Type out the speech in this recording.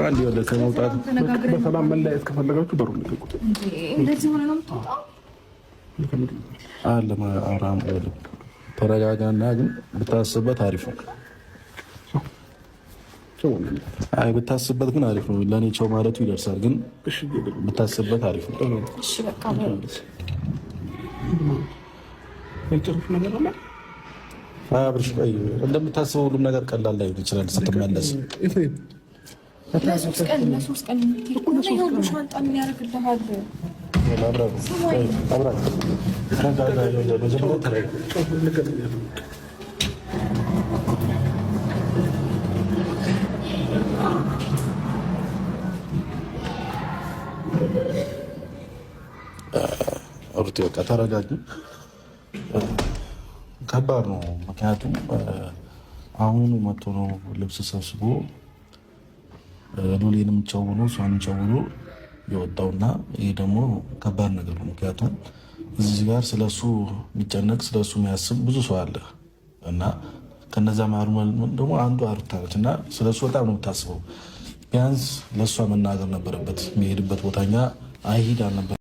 አንድ ወደ ከመውጣት በሰላም መለያየት ከፈለጋችሁ በሩ ልቀቁት። እንደዚህ ሆነ ነው የምትወጣው? አለ አራም ተረጋጋና፣ ግን ብታስብበት አሪፍ ነው። አይ ብታስብበት ግን አሪፍ ነው። ለኔ ቸው ማለቱ ይደርሳል፣ ግን ብታስብበት አሪፍ ነው። እሺ በቃ አብርሽ ቆይ፣ እንደምታስበው ሁሉም ነገር ቀላል ላይ ይችላል ስትመለስ። ለሶስት ቀን ሻንጣ ምን ያደርግልሃል? ሩቲ በቃ ተረጋጊ። ከባድ ነው፣ ምክንያቱም አሁኑ መጥቶ ነው ልብስ ሰብስቦ ሉሌንም ጨውሎ እሷንም ጨውሎ የወጣውና ይሄ ደግሞ ከባድ ነገር ነው። ምክንያቱም እዚህ ጋር ስለሱ የሚጨነቅ ስለሱ የሚያስብ ብዙ ሰው አለ እና ከነዛ ማሩ ደግሞ አንዱ ሩታ ነች እና ስለሱ በጣም ነው የምታስበው። ቢያንስ ለእሷ መናገር ነበረበት። የሚሄድበት ቦታኛ አይሂድ አልነበር